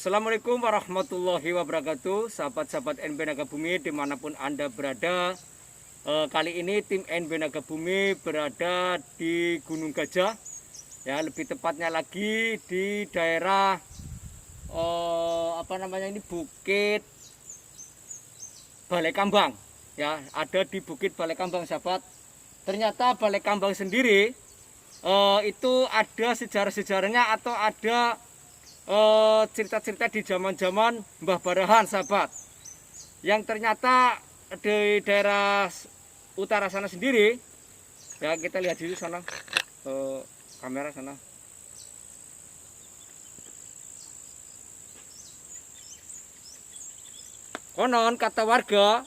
Assalamualaikum warahmatullahi wabarakatuh, sahabat-sahabat NB Naga Bumi dimanapun Anda berada. Kali ini tim NB Naga Bumi berada di Gunung Gajah, ya lebih tepatnya lagi di daerah Bukit Balai Kambang, ya ada di Bukit Balai Kambang, sahabat. Ternyata Balai Kambang sendiri itu ada sejarah-sejarahnya atau ada cerita-cerita di zaman-zaman Mbah Barahan, sahabat, yang ternyata di daerah utara sana sendiri, ya kita lihat dulu sana, kamera sana. Konon kata warga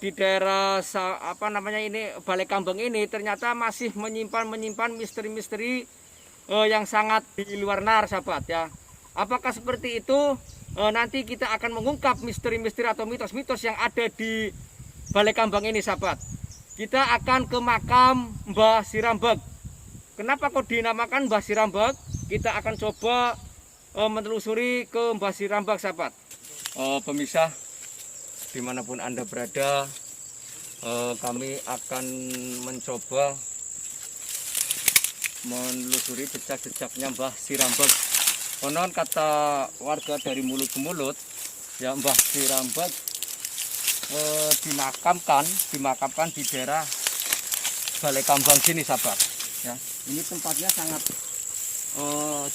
di daerah Balai Kambang ini ternyata masih menyimpan misteri-misteri yang sangat di luar nalar, sahabat, ya. Apakah seperti itu? Nanti kita akan mengungkap misteri-misteri atau mitos-mitos yang ada di Balai Kambang ini, sahabat. Kita akan ke makam Mbah Sirambag. Kenapa kok dinamakan Mbah Sirambag? Kita akan coba menelusuri ke Mbah Sirambag, sahabat. Pemirsa, dimanapun Anda berada, kami akan mencoba menelusuri jejak-jejaknya Mbah Sirambag. Konon kata warga dari mulut ke mulut, ya Mbah Sirambag dimakamkan di daerah Balai Kambang sini, sahabat. Ya, ini tempatnya sangat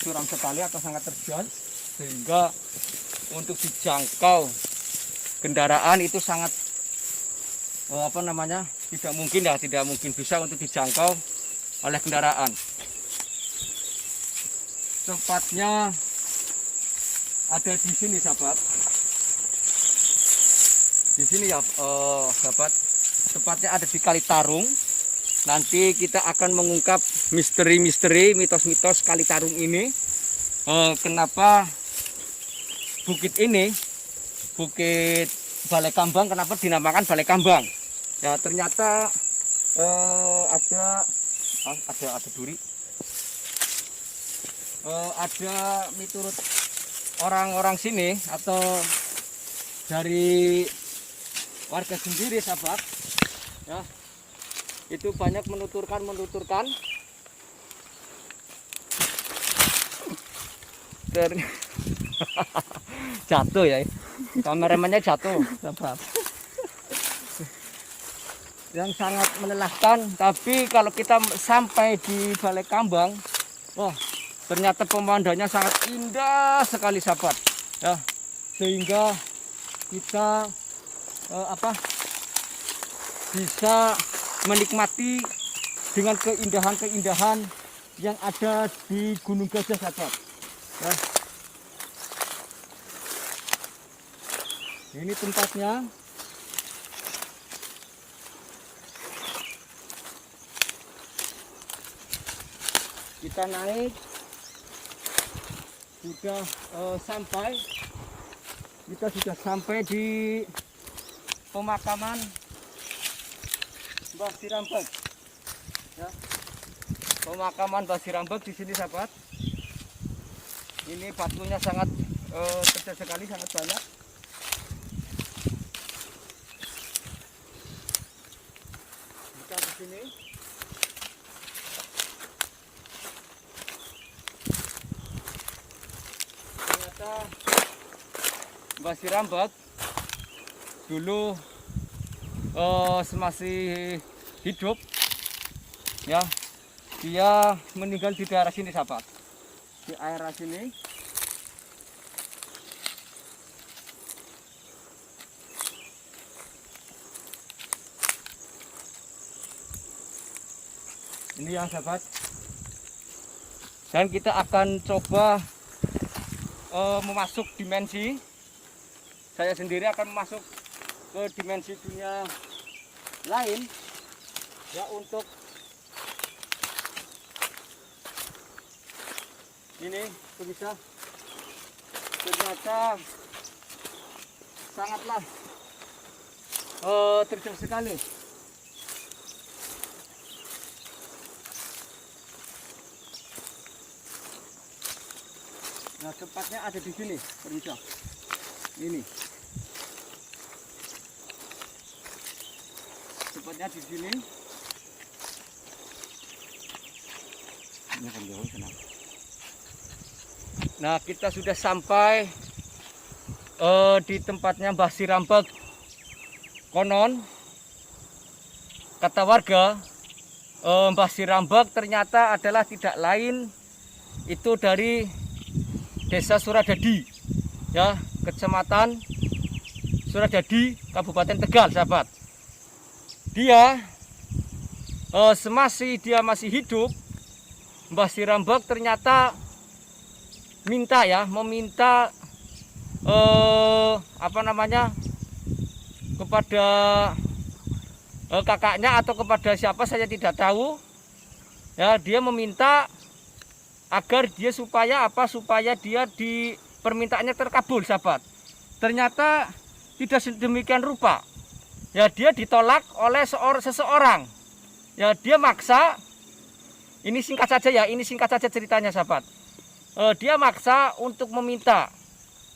curam sekali atau sangat terjal, sehingga untuk dijangkau kendaraan itu sangat tidak mungkin bisa untuk dijangkau oleh kendaraan. Tempatnya ada di sini, sahabat. Di sini ya, sahabat. Tempatnya ada di Kali Tarung. Nanti kita akan mengungkap misteri-misteri, mitos-mitos Kali Tarung ini. Kenapa bukit ini, Bukit Balai Kambang, kenapa dinamakan Balai Kambang? Ya ternyata ada duri. Ada miturut orang-orang sini atau dari warga sendiri, sahabat, ya itu banyak menuturkan jatuh ya, kameramannya jatuh, sahabat, yang sangat melelahkan. Tapi kalau kita sampai di Balai Kambang, wah, ternyata pemandangannya sangat indah sekali, sahabat, ya, sehingga kita bisa menikmati dengan keindahan-keindahan yang ada di Gunung Gajah, sahabat, ya. Ini tempatnya. Kita naik, sudah sampai di pemakaman Mbah Sirambag, ya. Pemakaman Mbah Sirambag di sini, sahabat. Ini batunya sangat tebal sekali, sangat banyak. Kita ke sini. Mbah Sirambag dulu masih hidup, ya, dia meninggal di daerah sini, sahabat, di area sini. Ini ya, sahabat, dan kita akan coba memasuk dimensi. Saya sendiri akan masuk ke dimensi dunia lain, ya, untuk ini, pemirsa. Ternyata sangatlah terjal sekali. Nah, tempatnya ada di sini, pemirsa. Ini. Tempatnya di sini. Nah, kita sudah sampai di tempatnya Mbah Sirambek. Konon kata warga, Mbah Sirambek ternyata adalah tidak lain itu dari Desa Suradadi, ya, Kecamatan Suradadi, Kabupaten Tegal, sahabat. Dia semasa dia masih hidup, Mbah Sirambek ternyata meminta kepada kakaknya atau kepada siapa saya tidak tahu, ya, dia meminta agar dia supaya dia di permintaannya terkabul, sahabat. Ternyata tidak sedemikian rupa, ya, dia ditolak oleh seseorang, ya, dia maksa. Ini singkat saja ceritanya, sahabat. Dia maksa untuk meminta.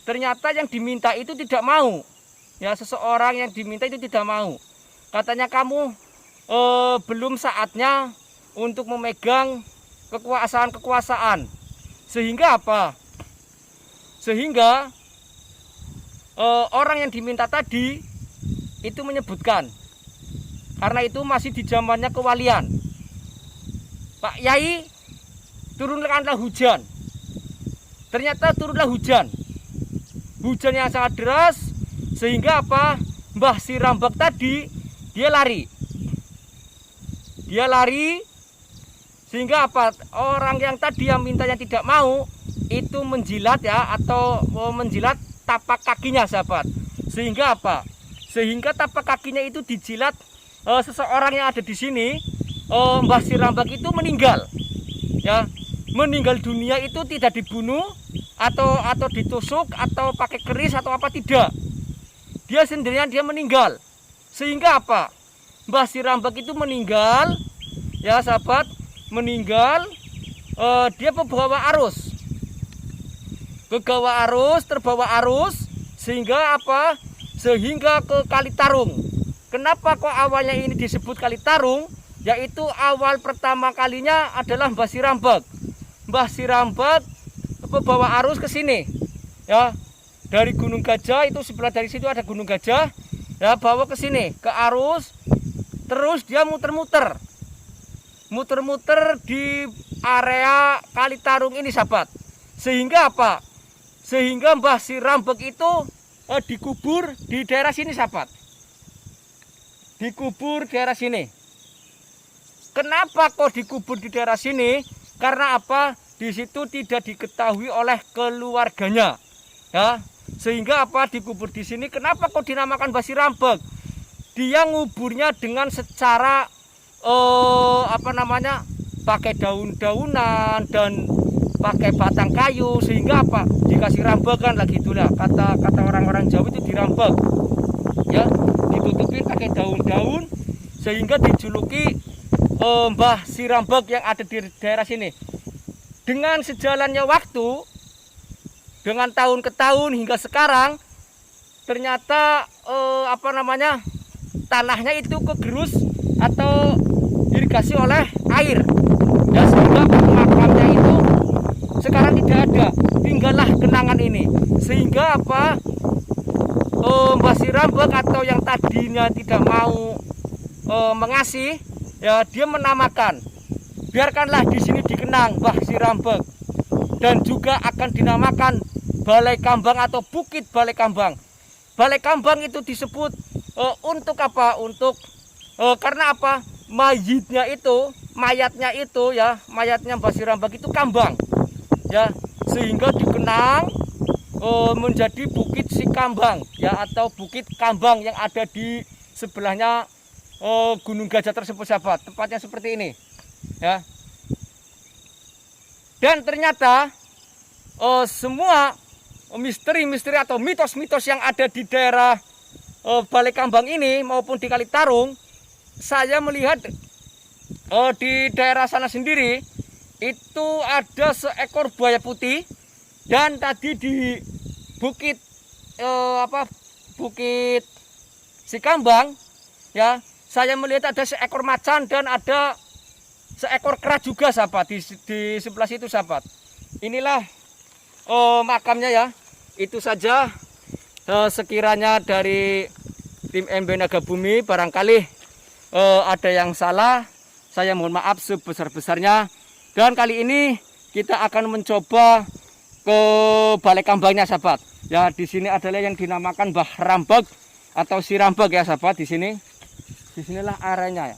Ternyata yang diminta itu tidak mau. Ya, seseorang yang diminta itu tidak mau. Katanya, kamu belum saatnya untuk memegang kekuasaan. Sehingga apa? Sehingga orang yang diminta tadi itu menyebutkan, karena itu masih di zamannya kewalian, Pak Yai, turunkanlah hujan. Ternyata turunlah hujan. Hujan yang sangat deras, sehingga apa? Mbah Sirambek tadi dia lari. Sehingga apa? Orang yang tadi yang minta yang tidak mau itu menjilat, ya, atau menjilat tapak kakinya, sahabat. Sehingga apa? Sehingga tapak kakinya itu dijilat seseorang yang ada di sini. Mbah Sirambek itu meninggal, ya, meninggal dunia itu tidak dibunuh atau ditusuk atau pakai keris atau apa, tidak. Dia sendirian, dia meninggal. Sehingga apa? Mbah Sirambek itu meninggal, ya, sahabat, meninggal. Dia terbawa arus, sehingga apa? Sehingga ke Kali Tarung. Kenapa kok awalnya ini disebut Kali Tarung? Yaitu awal pertama kalinya adalah Mbah Sirambek. Mbah Sirambek bawa arus ke sini, ya, dari Gunung Gajah, itu sebelah dari situ ada Gunung Gajah, ya, bawa ke sini ke arus, terus dia muter-muter di area Kali Tarung ini, sahabat. Sehingga apa? Sehingga Mbah Sirambek itu dikubur di daerah sini, sahabat. Dikubur di daerah sini. Kenapa kok dikubur di daerah sini? Karena apa? Di situ tidak diketahui oleh keluarganya, ya. Sehingga apa? Dikubur di sini. Kenapa kok dinamakan Mbah Sirambek? Dia nguburnya dengan secara pakai daun-daunan dan pakai batang kayu, sehingga apa? Dikasih rambekan lagi, itulah kata orang-orang Jawa itu dirambek, ya, ditutupin pakai daun-daun, sehingga dijuluki Mbah Sirambek yang ada di daerah sini. Dengan sejalannya waktu, dengan tahun ke tahun hingga sekarang, ternyata tanahnya itu kegerus atau irigasi oleh air, ya, sehingga makamnya itu sekarang tidak ada, tinggallah kenangan ini. Sehingga apa? Mbah Sirambek atau yang tadinya tidak mau mengasih, ya, dia menamakan, biarkanlah di sini dikenang Mbah Sirambek, dan juga akan dinamakan Balai Kambang atau Bukit Balai Kambang. Balai Kambang itu disebut untuk apa? Karena apa? Mayatnya itu, ya, mayatnya Mbah Sirambek itu kambang, ya, sehingga dikenang menjadi Bukit Si Kambang, ya, atau Bukit Kambang yang ada di sebelahnya Gunung Gajah tersebut, sahabat. Tempatnya seperti ini, ya. Dan ternyata semua misteri-misteri atau mitos-mitos yang ada di daerah Balai Kambang ini maupun di Kali Tarung, saya melihat di daerah sana sendiri itu ada seekor buaya putih, Dan tadi di bukit Bukit Sikambang ya, saya melihat ada seekor macan dan ada seekor kera juga sahabat di sebelah situ sahabat. Inilah makamnya ya. Itu saja sekiranya dari tim MB Naga Bumi barangkali ada yang salah, saya mohon maaf sebesar-besarnya. Dan kali ini kita akan mencoba ke Balai Kambangnya sahabat. Ya, di sini adalah yang dinamakan Mbah Rambag atau si Rambag ya sahabat di sini. Di sinilah areanya ya.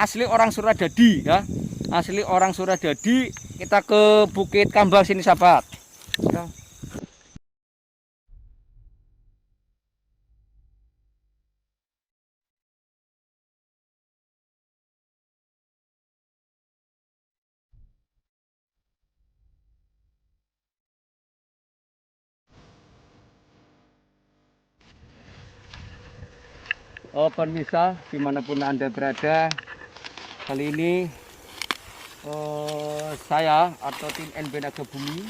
Asli orang Suradadi ya. Asli orang Suradadi. Kita ke Bukit Kambang sini sahabat. Ya. Pemirsa dimanapun Anda berada, kali ini saya atau tim NB Naga Bumi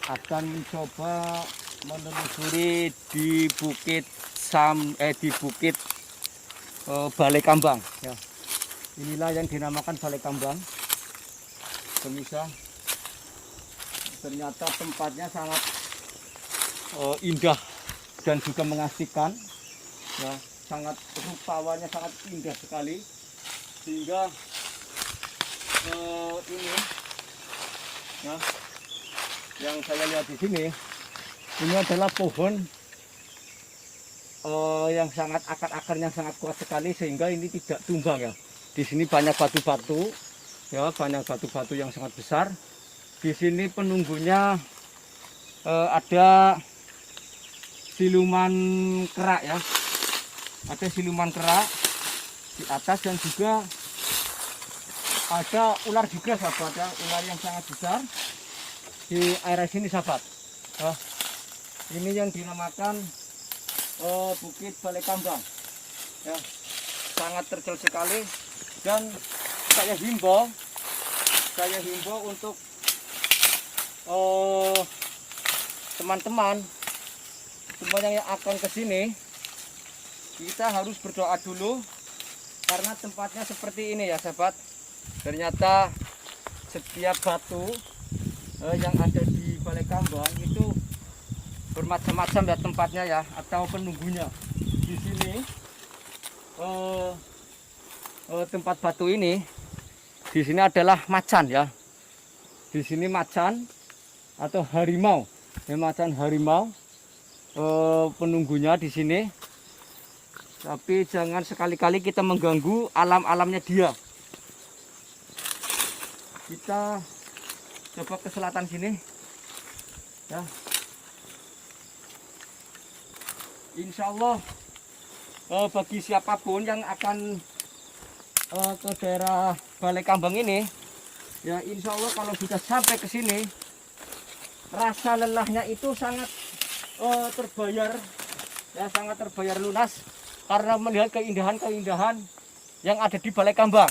akan mencoba menelusuri di Bukit Balai Kambang ya. Inilah yang dinamakan Balai Kambang pemirsa. Ternyata tempatnya sangat indah dan juga mengasihkan ya. Sangat rupawannya sangat indah sekali sehingga ini ya, yang saya lihat di sini ini adalah pohon yang sangat akar-akarnya sangat kuat sekali sehingga ini tidak tumbang ya. Di sini banyak batu-batu ya, banyak batu-batu yang sangat besar. Di sini penunggunya ada siluman kerak ya. Ada siluman kerak di atas dan juga ada ular juga sahabat ya, ular yang sangat besar di area sini sahabat. Ini yang dinamakan Bukit Balai Kambang ya, sangat terjal sekali. Dan saya himbau untuk teman-teman semuanya yang akan ke sini, kita harus berdoa dulu karena tempatnya seperti ini ya sahabat. Ternyata setiap batu yang ada di Balai Kambang itu bermacam-macam ya tempatnya ya, atau penunggunya. Di sini tempat batu ini, di sini adalah macan ya. Di sini macan atau harimau, ya, macan harimau penunggunya di sini. Tapi jangan sekali-kali kita mengganggu alam-alamnya dia. Kita coba ke selatan sini ya. Insya Allah bagi siapapun yang akan ke daerah Balai Kambang ini ya, insya Allah kalau sudah sampai ke sini rasa lelahnya itu sangat terbayar ya, sangat terbayar lunas karena melihat keindahan-keindahan yang ada di Balai Kambang.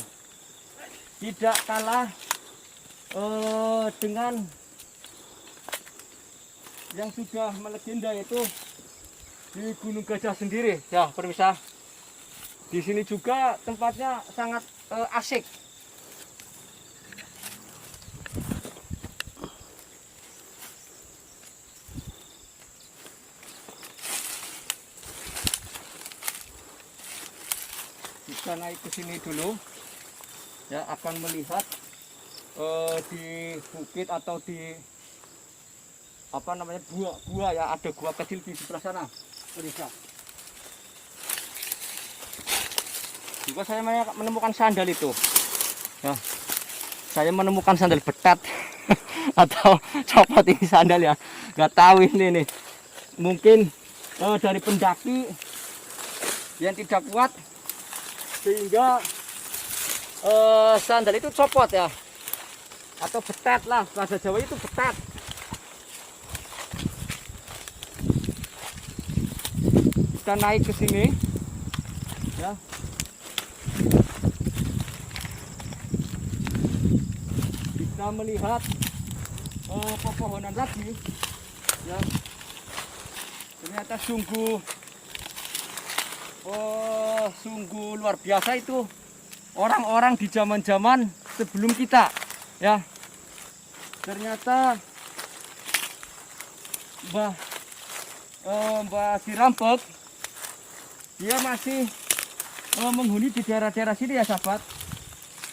Tidak kalah dengan yang sudah melegenda, yaitu di Gunung Gajah sendiri ya pemirsa. Di sini juga tempatnya sangat asik. Kita naik ke sini dulu ya, akan melihat di bukit atau di apa namanya, gua ya, ada gua kecil di sebelah sana pemirsa. Juga saya menemukan sandal itu ya, saya menemukan sandal betat atau copot ini sandal ya, nggak tahu ini nih, mungkin dari pendaki yang tidak kuat sehingga sandal itu copot ya, atau betat lah, bahasa Jawa itu betat. Kita naik ke sini ya, kita melihat pepohonan lagi, ya. Ternyata sungguh luar biasa itu orang-orang di zaman-zaman sebelum kita, ya. Ternyata Mbah Sirampek dia masih menghuni di daerah-daerah sini ya sahabat,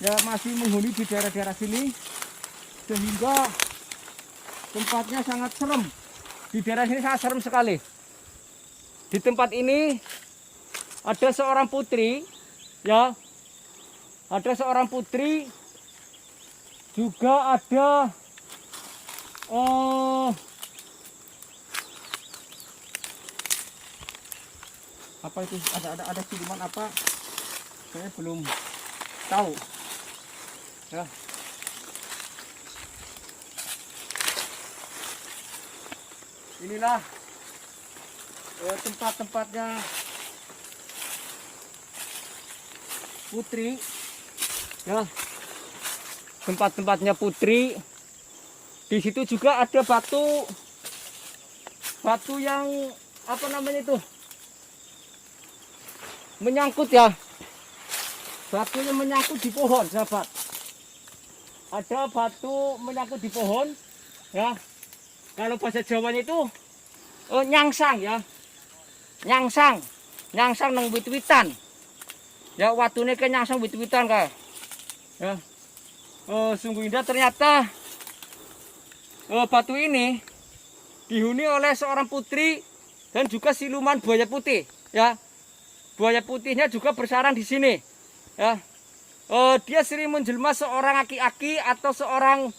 ya, masih menghuni di daerah-daerah sini sehingga tempatnya sangat serem. Di daerah sini sangat serem sekali. Di tempat ini ada seorang putri, ya, ada seorang putri, juga ada apa itu, ada siluman apa, saya belum tahu, ya. Inilah tempat-tempatnya putri, ya, tempat-tempatnya putri. Di situ juga ada batu yang apa namanya itu, menyangkut, ya, batunya menyangkut di pohon sahabat. Ada batu menyangkut di pohon, ya. Kalau bahasa Jawanya itu nyangsang, ya, nyangsang nang wit-witan, ya, watune ke nyangsang wit-witan kayak, ya. Sungguh indah. Ternyata batu ini dihuni oleh seorang putri dan juga siluman buaya putih, ya. Buaya putihnya juga bersarang di sini, ya. Dia sering menjelma seorang aki-aki atau seorang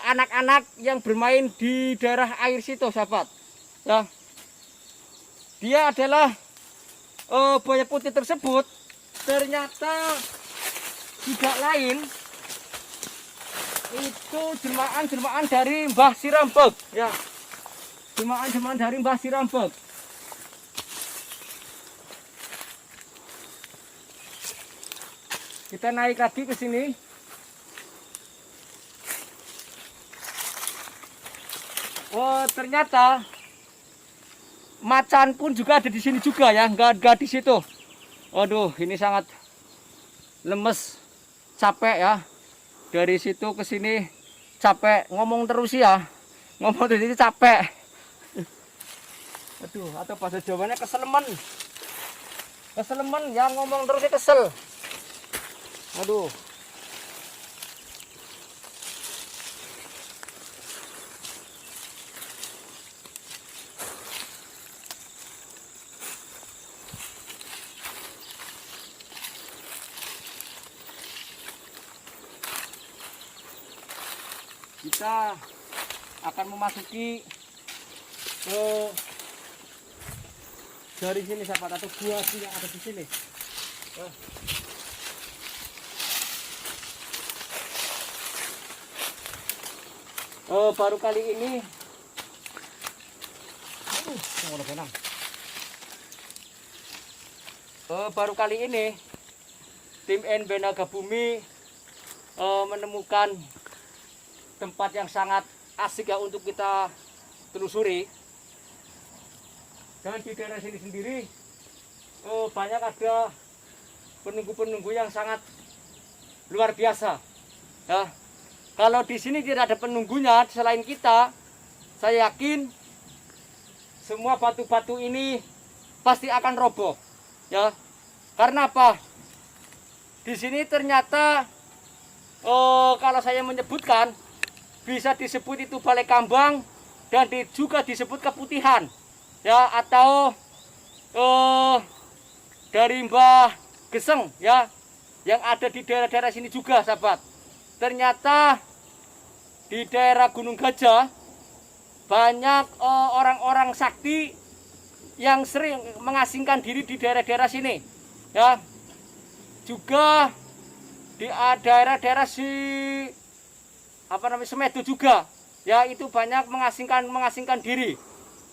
anak-anak yang bermain di daerah air situ sahabat, ya. Dia adalah buaya putih tersebut ternyata tidak lain itu jelmaan dari Mbah Sirampek, ya, jelmaan dari Mbah Sirampek. Kita naik lagi ke sini. Ternyata macan pun juga ada di sini juga, ya, nggak di situ. Waduh, ini sangat lemes, capek, ya. Dari situ ke sini capek, ngomong terus, ya, ngomong terus ini capek. Aduh, atau bahasa Jawanya keselemen, ya, ngomong terusnya kesel. Aduh. Kita akan memasuki ke dari sini sahabat, atau gua yang ada di sini. Baru kali ini tim NB Naga Bumi menemukan tempat yang sangat asik, ya, untuk kita telusuri. Dan di daerah sini sendiri banyak ada penunggu-penunggu yang sangat luar biasa, ya. Kalau di sini tidak ada penunggunya selain kita, saya yakin semua batu-batu ini pasti akan roboh, ya. Karena apa? Di sini ternyata kalau saya menyebutkan bisa disebut itu Balai Kambang dan juga disebut Keputihan, ya, atau dari Mbah Geseng, ya, yang ada di daerah-daerah sini juga sahabat. Ternyata di daerah Gunung Gajah banyak orang-orang sakti yang sering mengasingkan diri di daerah-daerah sini, ya. Juga di daerah-daerah Semedo juga, ya, itu banyak mengasingkan diri.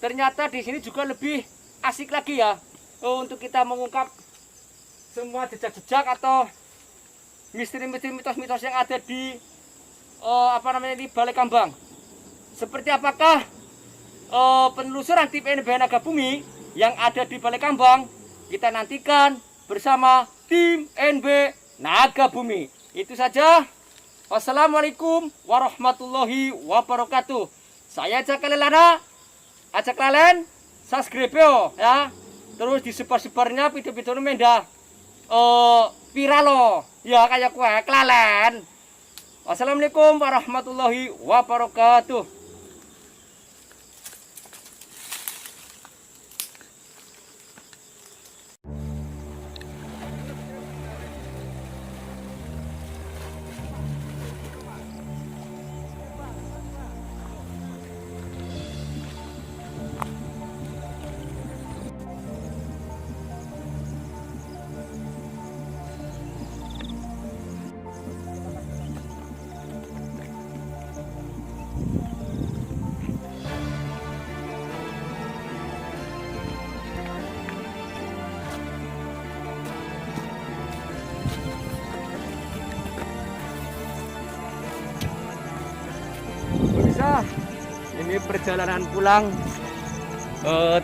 Ternyata di sini juga lebih asik lagi, ya, untuk kita mengungkap semua jejak-jejak atau misteri-misteri, mitos-mitos yang ada di di Balai Kambang. Seperti apakah penelusuran tim NB Naga Bumi yang ada di Balai Kambang? Kita nantikan bersama tim NB Naga Bumi. Itu saja. Wassalamualaikum warahmatullahi wabarakatuh. Saya ajak kalian subscribe yo ya. Terus disebar-sebarnya video-video mendah viral lo. Ya kayak kue kelalen. Wassalamualaikum warahmatullahi wabarakatuh. Ini perjalanan pulang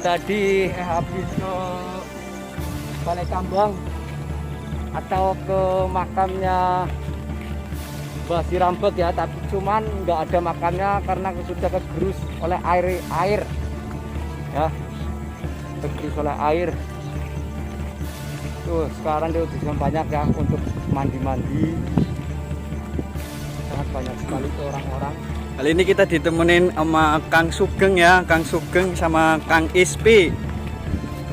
tadi habis ke Balai Kambang atau ke makamnya Mbah Sirambek ya, tapi cuman nggak ada makamnya karena sudah kegerus oleh air ya, kegerus oleh air. Tuh sekarang dia udah banyak ya untuk mandi-mandi, sangat banyak sekali tuh orang-orang. Kali ini kita ditemenin sama Kang Sugeng ya, Kang Sugeng sama Kang Ispi.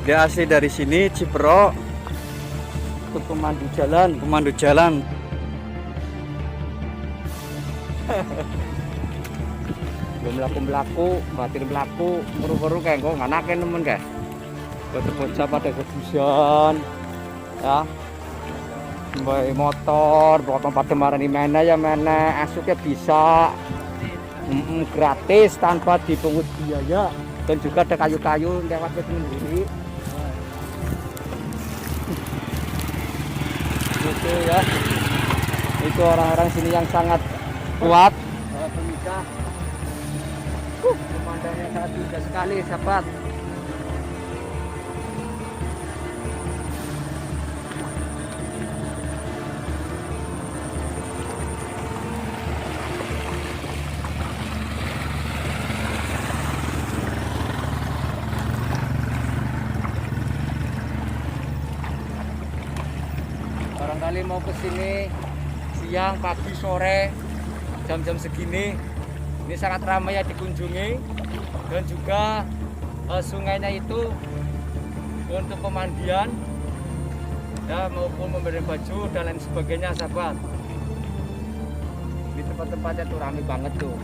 Dia asli dari sini, Cipro. Untuk pemandu jalan. Pemandu jalan. Belum melaku, batin melaku, meru-meru kayak gue nganakin temen guys. Bocah pada kebusan, ya. Baik motor, pada marani mana ya mana, asuknya bisa. Gratis tanpa dipungut biaya, dan juga ada kayu-kayu lewat ke sendiri. Itu ya, itu orang-orang sini yang sangat kuat. Pemirsa, pemandangannya sangat indah sekali, sahabat. Barangkali mau ke sini siang, pagi, sore, jam-jam segini, ini sangat ramai ya dikunjungi, dan juga sungainya itu untuk pemandian ya, maupun memberi baju dan lain sebagainya, sahabat. Di tempat-tempatnya tuh ramai banget tuh.